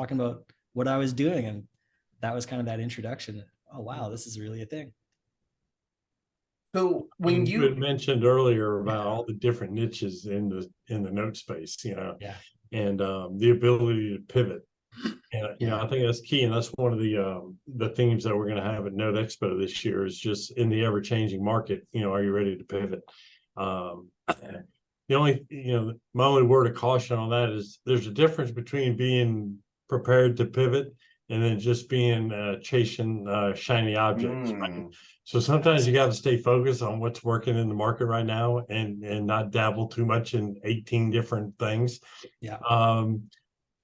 talking about what I was doing. And that was kind of that introduction. Oh, wow, this is really a thing. So when And you had you, mentioned earlier about all the different niches in the note space, Yeah. and the ability to pivot. And Yeah. I think that's key, and that's one of the themes that we're going to have at Note Expo this year is just in the ever-changing market. Are you ready to pivot? The only, my only word of caution on that is there's a difference between being prepared to pivot and then just being chasing shiny objects. Right? mm, So sometimes you got to stay focused on what's working in the market right now and not dabble too much in 18 different things. Yeah.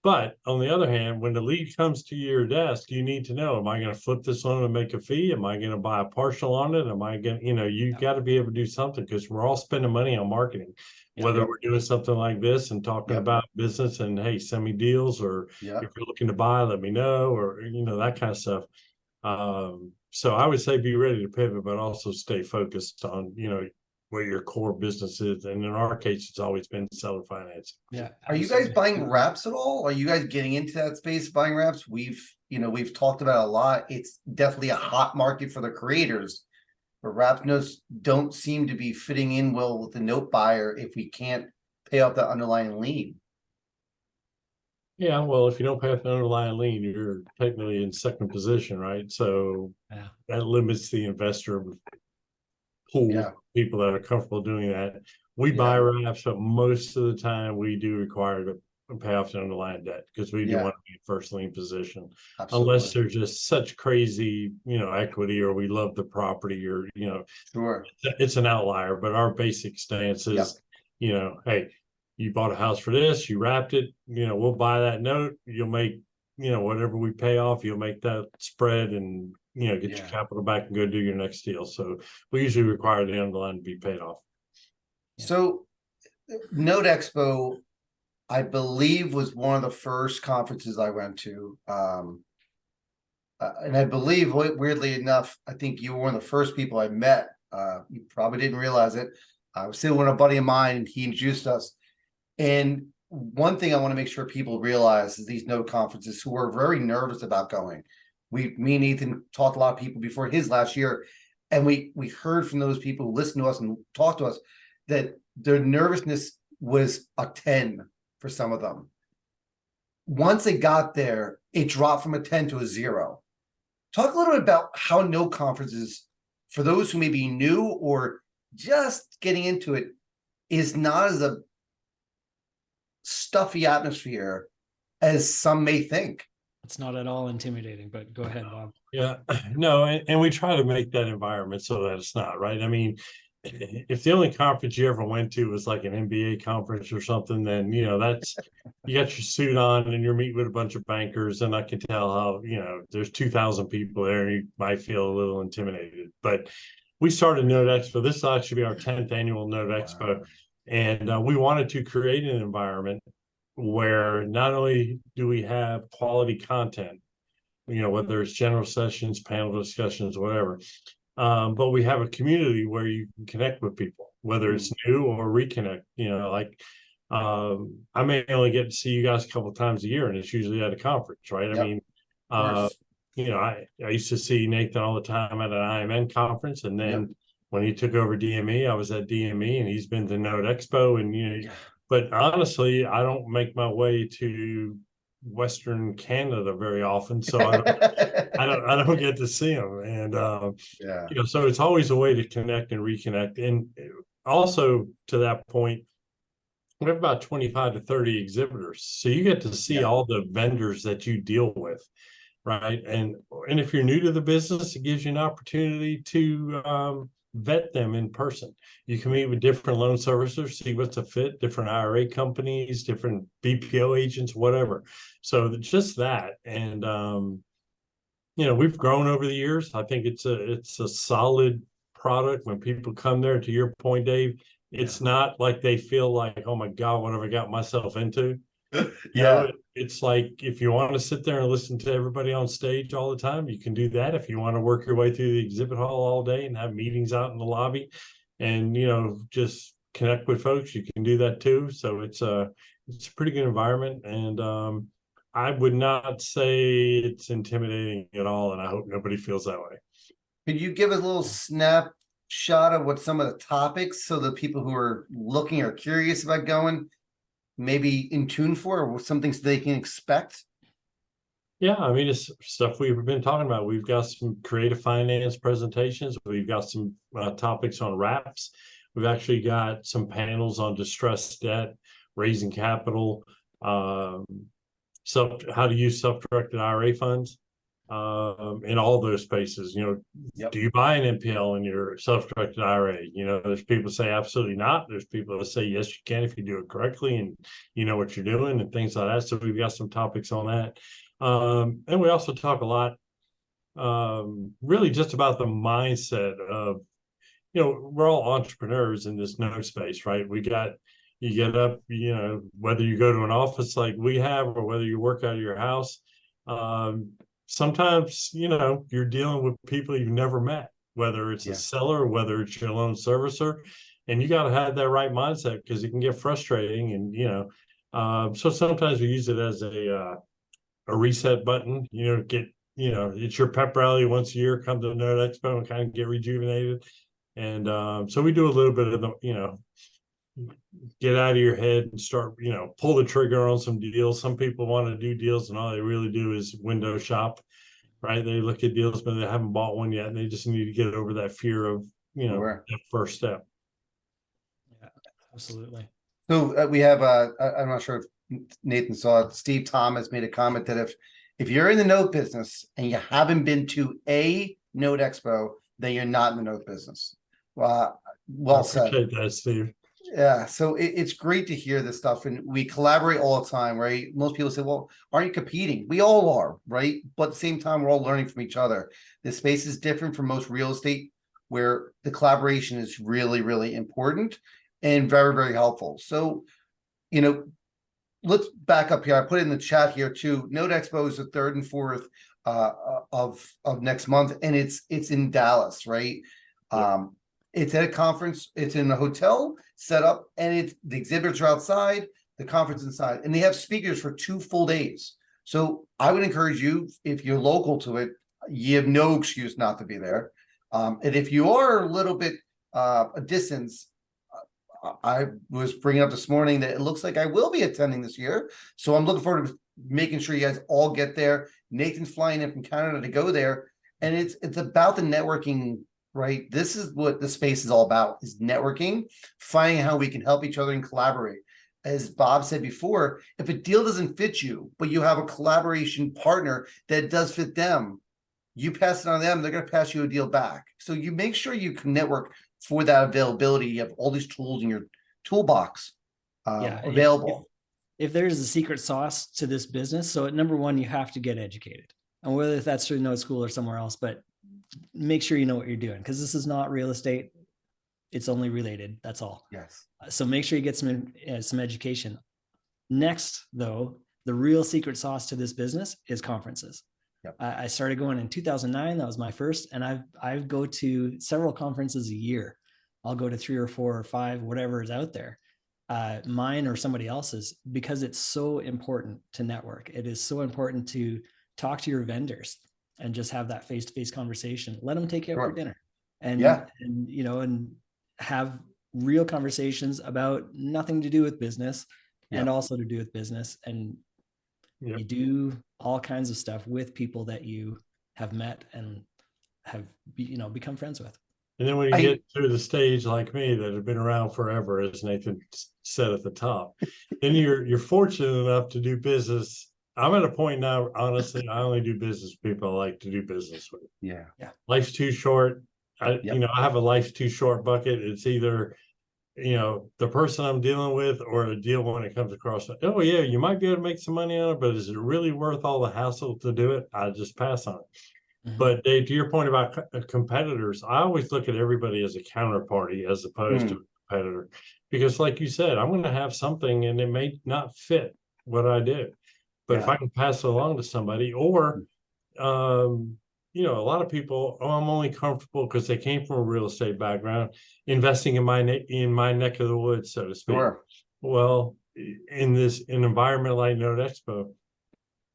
But on the other hand, when the lead comes to your desk, you need to know, am I going to flip this loan and make a fee? Am I going to buy a partial on it? Am I going to, you got to be able to do something because we're all spending money on marketing, whether Yep. we're doing something like this and talking Yep. about business and, hey, send me deals, or Yep. if you're looking to buy, let me know, or, that kind of stuff. So I would say be ready to pivot, but also stay focused on, what your core business is. And in our case, it's always been seller finance. Yeah. are you guys buying wraps at all? Are you guys getting into that space buying wraps? We've talked about it a lot. It's definitely a hot market for the creators, but wrap notes don't seem to be fitting in well with the note buyer if we can't pay off the underlying lien. Yeah, well, if you don't pay off the underlying lien, you're technically in second position, right? So Yeah. that limits the investor pool, Yeah. people that are comfortable doing that. We Yeah. buy wraps, but most of the time we do require to pay off the underlying debt because we do Yeah. want to be in first lien position. Absolutely. Unless there's just such crazy, equity, or we love the property, or, Sure. it's an outlier. But our basic stance is, hey, you bought a house for this, you wrapped it, we'll buy that note, you'll make, whatever we pay off, you'll make that spread and, get your Yeah. capital back and go do your next deal. So we usually require the underlying to be paid off. So Note Expo, I believe, was one of the first conferences I went to. And I believe, weirdly enough, I think you were one of the first people I met. You probably didn't realize it. I was sitting with a buddy of mine and he introduced us. And one thing I want to make sure people realize is these note conferences who are very nervous about going. Me and Ethan talked to a lot of people before his last year, and we heard from those people who listened to us and talked to us that their nervousness was a 10 for some of them. Once they got there, it dropped from a 10 to a 0. Talk a little bit about how note conferences, for those who may be new or just getting into it, is not as a stuffy atmosphere as some may think. It's not at all intimidating, but go ahead, Bob. Yeah, no, and we try to make that environment so that it's not, right. I mean, if the only conference you ever went to was like an MBA conference or something, then that's you got your suit on and you're meeting with a bunch of bankers, and I can tell how there's 2,000 people there and you might feel a little intimidated. But we started Note Expo. This will actually be our 10th annual Note Expo, and we wanted to create an environment where not only do we have quality content, whether it's general sessions, panel discussions, whatever, but we have a community where you can connect with people, whether it's new or reconnect. I may only get to see you guys a couple of times a year, and it's usually at a conference, right? Yep. I mean, I used to see Nathan all the time at an IMN conference, and then when he took over DME, I was at DME, and he's been to Note Expo, and but honestly, I don't make my way to Western Canada very often, so I don't get to see him, and so it's always a way to connect and reconnect. And also, to that point, we have about 25 to 30 exhibitors, so you get to see all the vendors that you deal with, right? And if you're new to the business, it gives you an opportunity to vet them in person. You can meet with different loan servicers, see what's a fit, different IRA companies, different BPO agents, whatever. So just that, and we've grown over the years. I think it's a solid product. When people come there, to your point, Dave, it's not like they feel like, oh my God, what have I got myself into? It's like, if you want to sit there and listen to everybody on stage all the time, you can do that. If you want to work your way through the exhibit hall all day and have meetings out in the lobby and just connect with folks, you can do that too. So it's a pretty good environment, and I would not say it's intimidating at all, and I hope nobody feels that way. Could you give us a little snapshot of what some of the topics, so the people who are looking or curious about going, maybe in tune for, or some things they can expect? Yeah, I mean, it's stuff we've been talking about. We've got some creative finance presentations. We've got some topics on wraps. We've actually got some panels on distressed debt, raising capital, how to use self-directed IRA funds, in all those spaces. Yep. Do you buy an NPL in your self-directed IRA? There's people say absolutely not. There's people that say yes, you can if you do it correctly and you know what you're doing and things like that. So we've got some topics on that. And we also talk a lot, really just about the mindset of, we're all entrepreneurs in this note space, right? You get up, whether you go to an office like we have or whether you work out of your house, sometimes, you're dealing with people you've never met, whether it's a seller, whether it's your loan servicer, and you got to have that right mindset because it can get frustrating. And, so sometimes we use it as a reset button, it's your pep rally once a year, come to the Note Expo and kind of get rejuvenated. And so we do a little bit of the, get out of your head and start, pull the trigger on some deals. Some people want to do deals and all they really do is window shop, right? They look at deals, but they haven't bought one yet. And they just need to get over that fear of, Sure. that first step. Yeah, absolutely. So we have, I'm not sure if Nathan saw it. Steve Thomas made a comment that if you're in the note business and you haven't been to a Note Expo, then you're not in the note business. Well said. Appreciate that, Steve. Yeah, so it's great to hear this stuff, and we collaborate all the time, right? Most people say, well, aren't you competing? We all are, right? But at the same time, we're all learning from each other. This space is different from most real estate, where the collaboration is really, really important and very, very helpful. So, let's back up here. I put it in the chat here too. Note Expo is the 3rd and 4th of next month, and it's in Dallas, right? Yeah. It's at a conference. It's in a hotel set up, and the exhibitors are outside, the conference inside, and they have speakers for 2 full days. So I would encourage you, if you're local to it, you have no excuse not to be there. And if you are a little bit a distance, I was bringing up this morning that it looks like I will be attending this year. So I'm looking forward to making sure you guys all get there. Nathan's flying in from Canada to go there, and it's about the networking. Right. This is what the space is all about, is networking, finding how we can help each other and collaborate. As Bob said before, if a deal doesn't fit you, but you have a collaboration partner that does fit them, you pass it on to them, they're going to pass you a deal back. So you make sure you can network for that availability. You have all these tools in your toolbox available. If there's a secret sauce to this business, so at number one, you have to get educated. And whether that's through Note School or somewhere else, but make sure you know what you're doing, because this is not real estate. It's only related. That's all. Yes. So make sure you get some education. Next, though, the real secret sauce to this business is conferences. Yep. I started going in 2009. That was my first, and I go to several conferences a year. I'll go to 3 or 4 or 5, whatever is out there, mine or somebody else's, because it's so important to network. It is so important to talk to your vendors and just have that face-to-face conversation. Let them take you out for dinner, and have real conversations about nothing to do with business and also to do with business. And you do all kinds of stuff with people that you have met and have, become friends with. And then when you get to the stage like me that have been around forever, as Nathan said at the top, then you're fortunate enough to do business. I'm at a point now, honestly, I only do business with people I like to do business with. Yeah. Life's too short. I have a life's too short bucket. It's either, the person I'm dealing with or a deal when it comes across. Oh yeah, you might be able to make some money on it, but is it really worth all the hassle to do it? I just pass on it. Mm-hmm. But Dave, to your point about competitors, I always look at everybody as a counterparty as opposed to a competitor, because like you said, I'm going to have something and it may not fit what I do. But if I can pass it along to somebody, or, a lot of people, I'm only comfortable because they came from a real estate background, investing in my neck of the woods, so to speak. Sure. Well, in an environment like Note Expo,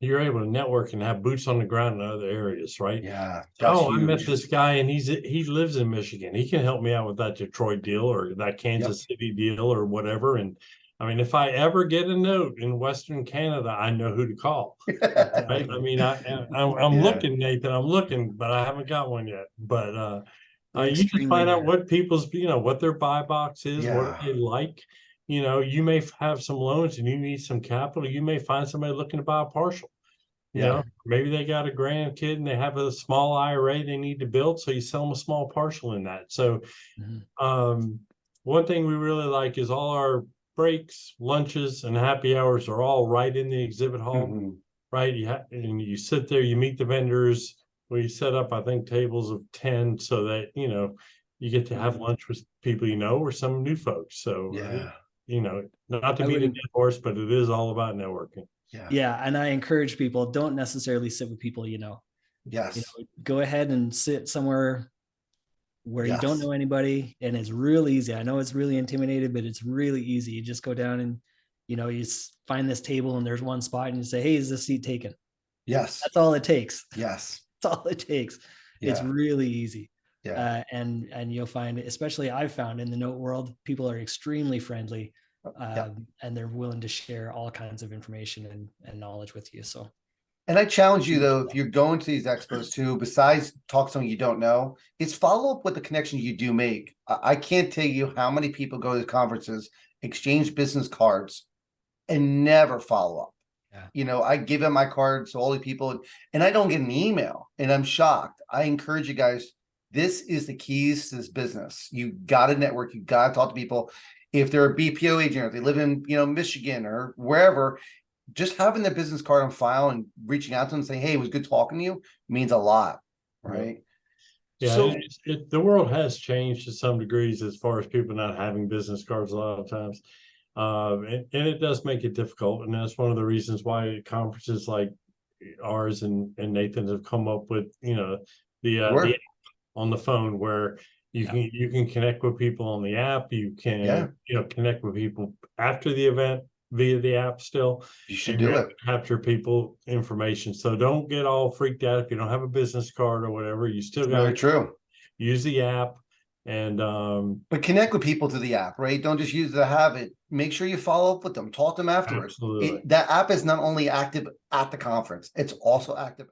you're able to network and have boots on the ground in other areas, right? Yeah, that's Oh, I met huge. this guy and he lives in Michigan. He can help me out with that Detroit deal or that Kansas City deal or whatever. And I mean, if I ever get a note in Western Canada, I know who to call. Right? I mean, I'm Yeah. looking, Nathan. I'm looking, but I haven't got one yet. But We're you just extremely find out rare. what people's, what their buy box is, what Yeah. they like. You may have some loans and you need some capital. You may find somebody looking to buy a partial. Yeah. Maybe they got a grandkid and they have a small IRA they need to build, so you sell them a small partial in that. So, one thing we really like is all our breaks, lunches, and happy hours are all right in the exhibit hall. Mhm. Right? And you sit there, you meet the vendors. We set up, I think, tables of 10 so that you get to have lunch with people or some new folks. So Yeah. not to I beat a wouldn't. dead horse, but it is all about networking. Yeah. Yeah, and I encourage people, don't necessarily sit with people Yes. go ahead and sit somewhere where you don't Yes. know anybody, and it's real easy. I know it's really intimidated, but it's really easy. You just go down and you find this table and there's one spot and you say, hey, is this seat taken? Yes. That's all it takes. Yes. That's all it takes. It's Yeah. really easy. Yeah. And you'll find, especially I've found in the note world, people are extremely friendly, Yeah. and they're willing to share all kinds of information and knowledge with you. So, And I challenge you though, if you're going to these expos too, besides talk to someone you don't know, is follow up with the connections you do make. I can't tell you how many people go to conferences, exchange business cards, and never follow up. Yeah. I give them my cards to all the people, and I don't get an email, and I'm shocked. I encourage you guys. This is the keys to this business. You got to network. You got to talk to people. If they're a BPO agent, or if they live in Michigan or wherever, just having their business card on file and reaching out to them and saying, hey, it was good talking to you means a lot, right? Yeah, So the world has changed to some degrees as far as people not having business cards a lot of times. And it does make it difficult. And that's one of the reasons why conferences like ours and Nathan's have come up with, the app on the phone where you can connect with people on the app. You can, connect with people after the event via the app still. You should do it. Capture people information. So don't get all freaked out if you don't have a business card or whatever. You still got very true. Use the app and but connect with people through the app, right? Don't just use it to have it. Make sure you follow up with them. Talk to them afterwards. Absolutely. That app is not only active at the conference, it's also active